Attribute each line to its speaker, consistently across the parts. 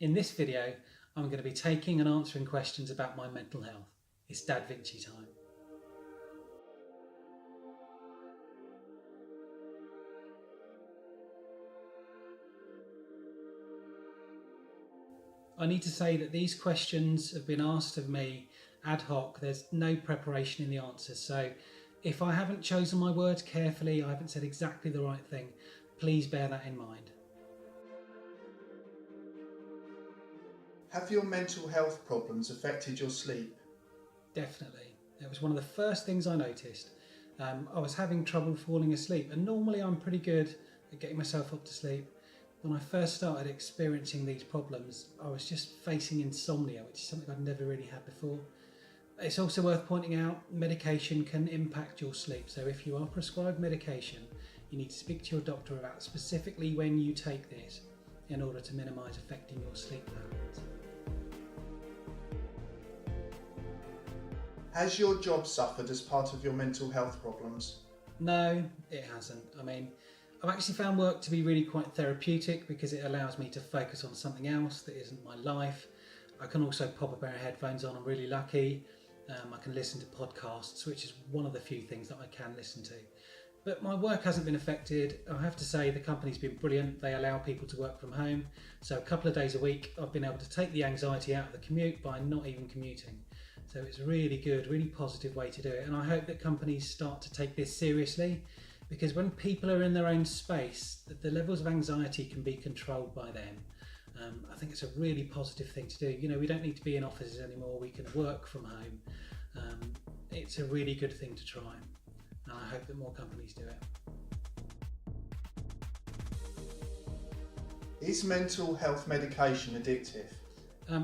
Speaker 1: In this video, I'm going to be taking and answering questions about my mental health. It's DADvinci time. I need to say that these questions have been asked of me ad hoc. There's no preparation in the answers, so if I haven't chosen my words carefully, I haven't said exactly the right thing, please bear that in mind.
Speaker 2: Have your mental health problems affected your sleep?
Speaker 1: Definitely. It was one of the first things I noticed. I was having trouble falling asleep, and normally I'm pretty good at getting myself up to sleep. When I first started experiencing these problems, I was just facing insomnia, which is something I'd never really had before. It's also worth pointing out, medication can impact your sleep. So if you are prescribed medication, you need to speak to your doctor about specifically when you take this in order to minimise affecting your sleep patterns.
Speaker 2: Has your job suffered as part of your mental health problems?
Speaker 1: No, it hasn't. I've actually found work to be really quite therapeutic because it allows me to focus on something else that isn't my life. I can also pop a pair of headphones on, I'm really lucky. I can listen to podcasts, which is one of the few things that I can listen to. But my work hasn't been affected. I have to say the company's been brilliant. They allow people to work from home. So a couple of days a week, I've been able to take the anxiety out of the commute by not even commuting. So it's a really good, really positive way to do it. And I hope that companies start to take this seriously, because when people are in their own space, the levels of anxiety can be controlled by them. I think it's a really positive thing to do. You know, we don't need to be in offices anymore. We can work from home. It's a really good thing to try. And I hope that more companies do it.
Speaker 2: Is mental health medication addictive?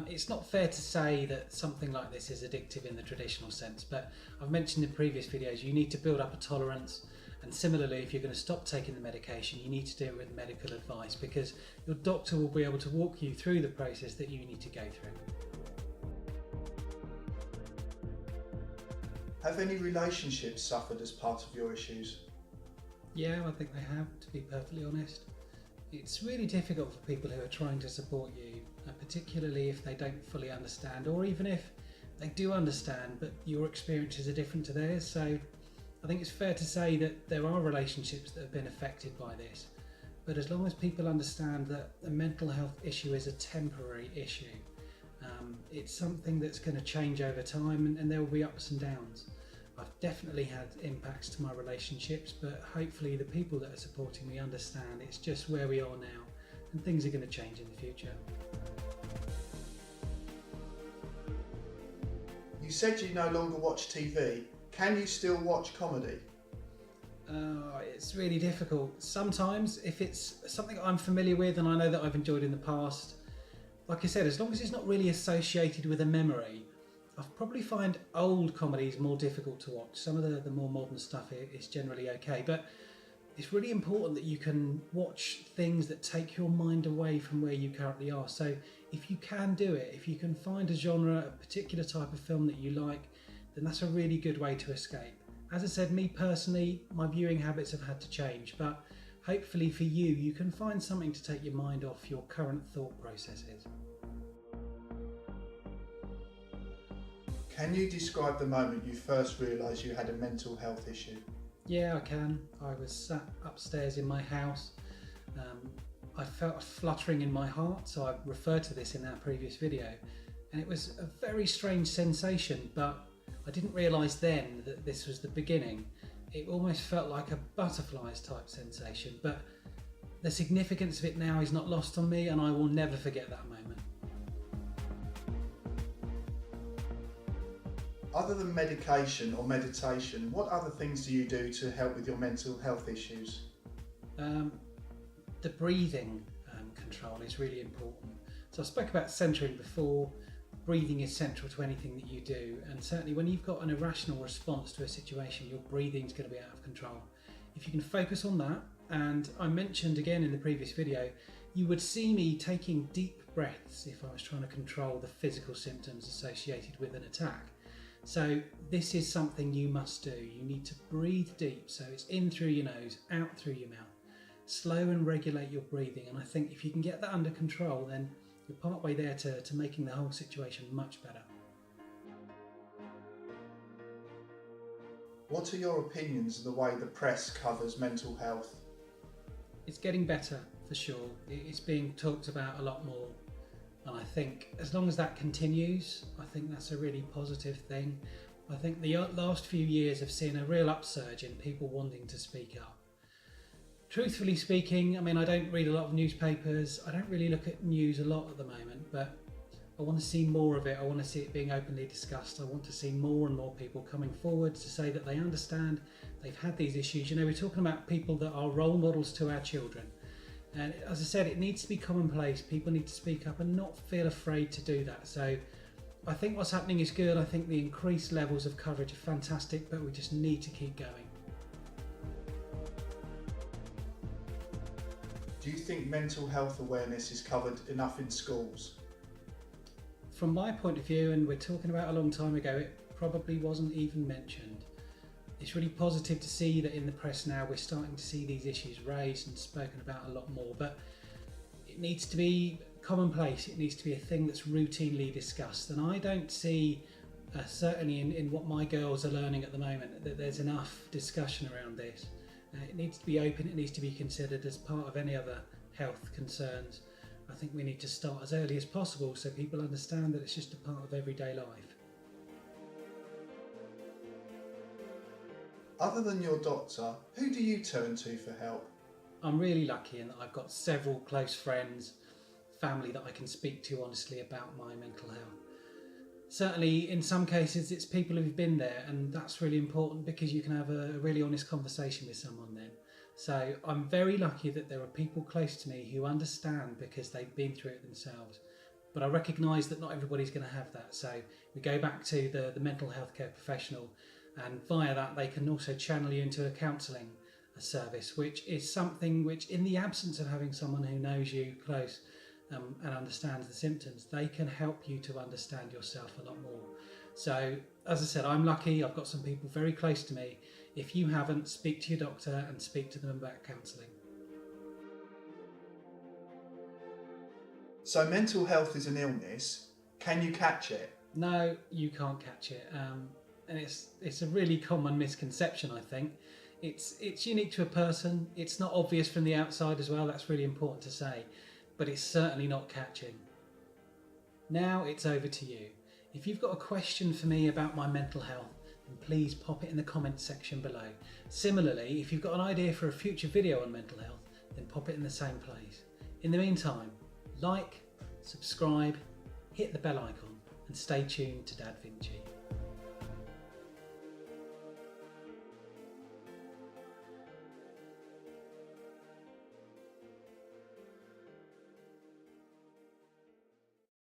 Speaker 1: It's not fair to say that something like this is addictive in the traditional sense, but I've mentioned in previous videos you need to build up a tolerance, and similarly if you're going to stop taking the medication you need to do it with medical advice, because your doctor will be able to walk you through the process that you need to go through.
Speaker 2: Have any relationships suffered as part of your issues?
Speaker 1: Yeah, I think they have, to be perfectly honest. It's really difficult for people who are trying to support you, particularly if they don't fully understand, or even if they do understand but your experiences are different to theirs. So I think it's fair to say that there are relationships that have been affected by this, but as long as people understand that a mental health issue is a temporary issue, it's something that's going to change over time, and there will be ups and downs. I've definitely had impacts to my relationships, but hopefully the people that are supporting me understand it's just where we are now and things are going to change in the future.
Speaker 2: You said you no longer watch TV. Can you still watch comedy?
Speaker 1: It's really difficult. Sometimes if it's something I'm familiar with and I know that I've enjoyed in the past, like I said, as long as it's not really associated with a memory, I probably find old comedies more difficult to watch. Some of the more modern stuff is generally okay, but it's really important that you can watch things that take your mind away from where you currently are. So if you can do it, if you can find a genre, a particular type of film that you like, then that's a really good way to escape. As I said, me personally, my viewing habits have had to change, but hopefully for you, you can find something to take your mind off your current thought processes.
Speaker 2: Can you describe the moment you first realised you had a mental health issue?
Speaker 1: Yeah, I can. I was sat upstairs in my house. I felt a fluttering in my heart, so I referred to this in our previous video. And it was a very strange sensation, but I didn't realise then that this was the beginning. It almost felt like a butterflies type sensation, but the significance of it now is not lost on me, and I will never forget that moment.
Speaker 2: Other than medication or meditation, what other things do you do to help with your mental health issues?
Speaker 1: The breathing control is really important. So I spoke about centering before. Breathing is central to anything that you do, and certainly when you've got an irrational response to a situation, your breathing's going to be out of control. If you can focus on that, and I mentioned again in the previous video, you would see me taking deep breaths if I was trying to control the physical symptoms associated with an attack. So this is something you must do. You need to breathe deep, so it's in through your nose, out through your mouth. Slow and regulate your breathing, and I think if you can get that under control, then we're partway there to making the whole situation much better.
Speaker 2: What are your opinions of the way the press covers mental health?
Speaker 1: It's getting better for sure. It's being talked about a lot more, and I think as long as that continues, I think that's a really positive thing. I think the last few years have seen a real upsurge in people wanting to speak up. Truthfully speaking, I mean, I don't read a lot of newspapers, I don't really look at news a lot at the moment, but I want to see more of it. I want to see it being openly discussed. I want to see more and more people coming forward to say that they understand they've had these issues. You know, we're talking about people that are role models to our children. And as I said, it needs to be commonplace. People need to speak up and not feel afraid to do that. So I think what's happening is good. I think the increased levels of coverage are fantastic, but we just need to keep going.
Speaker 2: Do you think mental health awareness is covered enough in schools?
Speaker 1: From my point of view, and we're talking about a long time ago, it probably wasn't even mentioned. It's really positive to see that in the press now we're starting to see these issues raised and spoken about a lot more, but it needs to be commonplace. It needs to be a thing that's routinely discussed, and I don't see, certainly in what my girls are learning at the moment, that there's enough discussion around this. It needs to be open, it needs to be considered as part of any other health concerns. I think we need to start as early as possible so people understand that it's just a part of everyday life.
Speaker 2: Other than your doctor, who do you turn to for help?
Speaker 1: I'm really lucky in that I've got several close friends, family that I can speak to honestly about my mental health. Certainly in some cases it's people who've been there, and that's really important because you can have a really honest conversation with someone then. So I'm very lucky that there are people close to me who understand because they've been through it themselves. But I recognise that not everybody's going to have that. So we go back to the mental health care professional, and via that they can also channel you into a counselling service, which is something which, in the absence of having someone who knows you close and understands the symptoms, they can help you to understand yourself a lot more. So as I said, I'm lucky, I've got some people very close to me. If you haven't, speak to your doctor and speak to them about counselling.
Speaker 2: So mental health is an illness. Can you catch it?
Speaker 1: No, you can't catch it. And it's a really common misconception, I think. It's unique to a person. It's not obvious from the outside as well. That's really important to say. But it's certainly not catching. Now it's over to you. If you've got a question for me about my mental health, then please pop it in the comments section below. Similarly, if you've got an idea for a future video on mental health, then pop it in the same place. In the meantime, like, subscribe, hit the bell icon, and stay tuned to DADvinci.